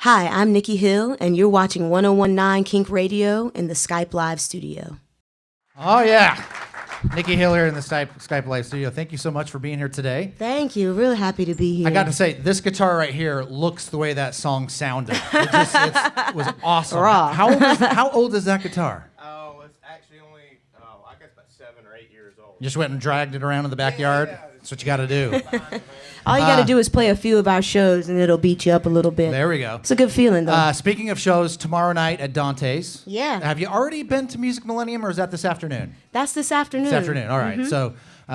Hi, I'm Nikki Hill, and you're watching 101.9 KINK Radio in the Skype Live studio. Oh, yeah. Nikki Hill here in the Skype Live studio. Thank you so much for being here today. Thank you. Really happy to be here. I got to say, this guitar right here looks the way that song sounded. It was awesome. Raw. How old is that guitar? Oh, it's actually only, I guess about 7 or 8 years old. You just went and dragged it around in the backyard? Yeah. That's what you got to do. All you got to do is play a few of our shows, and it'll beat you up a little bit. There we go. It's a good feeling, though. Speaking of shows, tomorrow night at Dante's. Yeah. Have you already been to Music Millennium, or is that this afternoon? That's this afternoon. This afternoon, all right. So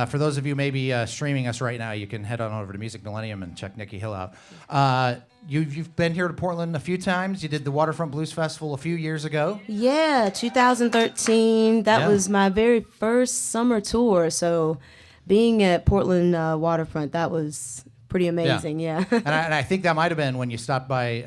for those of you maybe streaming us right now, you can head on over to Music Millennium and check Nikki Hill out. You've been here to Portland a few times. You did the Waterfront Blues Festival a few years ago. Yeah, 2013. That Yeah. was my very first summer tour. So being at Portland Waterfront, that was pretty amazing, yeah. and I think that might have been when you stopped by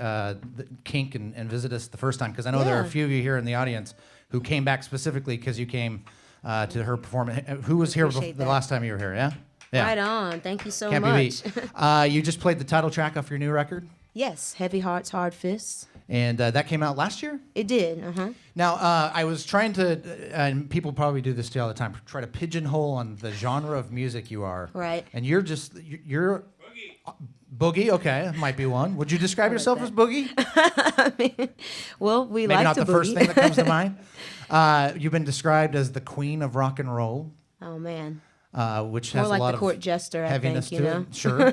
the Kink and visited us the first time, because I know there are a few of you here in the audience who came back specifically because you came to her performance. Who was here the last time you were here, yeah? Yeah. Right on. Thank you so Can't much. be beat. You just played the title track off your new record? Yes, Heavy Hearts, Hard Fists. And that came out last year? It did, Now, I was trying to, and people probably do this to you all the time, try to pigeonhole on the genre of music you are. Right. And you're Boogie, okay, might be one. Would you describe yourself as Boogie? I mean, well, we Maybe like not to the boogie. first thing that comes to mind. You've been described as the queen of rock and roll, Oh, man. which More has like a lot the of court jester, I heaviness think, you to know? it. Sure,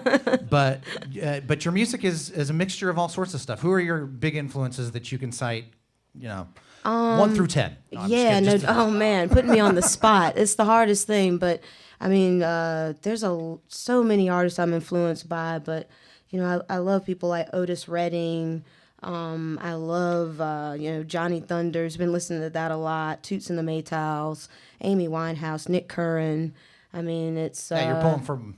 but your music is a mixture of all sorts of stuff. Who are your big influences that you can cite? 1 through 10. No, I'm just Yeah, kidding. oh man, putting me on the spot. It's the hardest thing, but I mean, there's so many artists I'm influenced by, but I love people like Otis Redding. I love Johnny Thunders. Been listening to that a lot. Toots and the Maytals, Amy Winehouse, Nick Curran. I mean, it's You're pulling from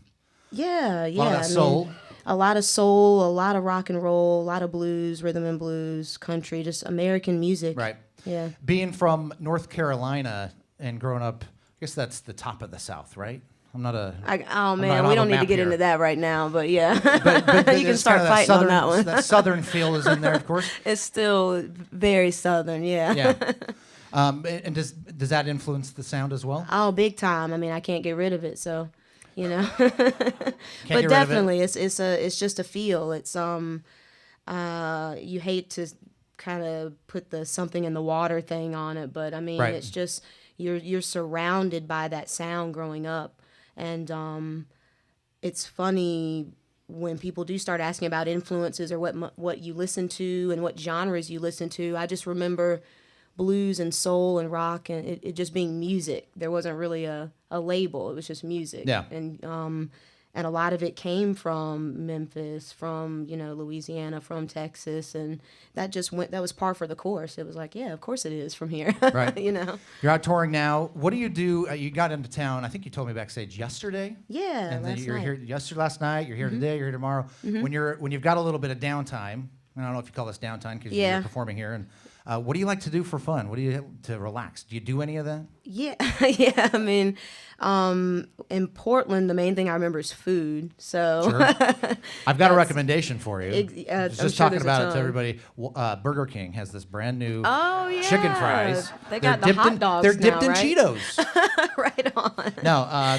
yeah. a lot of that I soul. mean, a lot of soul, a lot of rock and roll, a lot of blues, rhythm and blues, country, just American music. Right. Yeah. Being from North Carolina and growing up, I guess that's the top of the South, right? I'm not a. Oh man, we don't need to get into that right now, but yeah, But you can start fighting on that one. That southern feel is in there, of course. It's still very southern, yeah. Yeah. And does that influence the sound as well? Oh, big time. I mean, I can't get rid of it, so Can't but get rid of it? definitely, it's just a feel. It's you hate to kind of put the something in the water thing on it, but I mean, Right. it's just you're surrounded by that sound growing up. And it's funny when people do start asking about influences or what you listen to and what genres you listen to. I just remember blues and soul and rock and it just being music. There wasn't really a label. It was just music. Yeah. And a lot of it came from Memphis, from Louisiana, from Texas, and that was par for the course. It was like, yeah, of course it is from here. Right. You're out touring now. What do? You got into town. I think you told me backstage yesterday. Yeah, And then last you're night. here last night. You're here today. You're here tomorrow. When you've got a little bit of downtime. I don't know if you call this downtime because Yeah. you're performing here. And what do you like to do for fun? What do you to relax? Do you do any of that? Yeah, yeah. I mean, in Portland, the main thing I remember is food. So Sure. I've got a recommendation for you. I'm Just sure talking there's a about it to ton. everybody. Burger King has this brand new Oh yeah, chicken fries. They got They're the hot dogs They're dipped now, in right? Cheetos. Right on. No,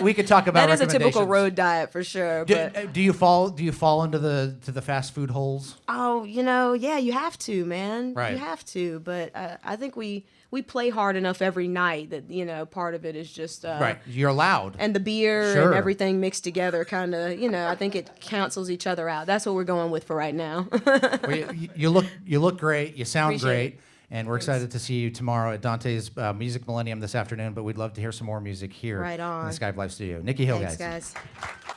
we could talk about That is a typical recommendations. road diet for sure. But Do you fall into the fast food holes? oh, yeah, you have to, man. Right. You have to. But I think we play hard enough every night that part of it is just Right, you're loud. and the beer Sure. and everything mixed together kind of I think it cancels each other out. That's what we're going with for right now. Well, you look great. You sound Appreciate great. it. And we're excited to see you tomorrow at Dante's Music Millennium this afternoon. But we'd love to hear some more music here Right on. in the Skype Live studio. Nikki Hill, Thanks, guys. guys.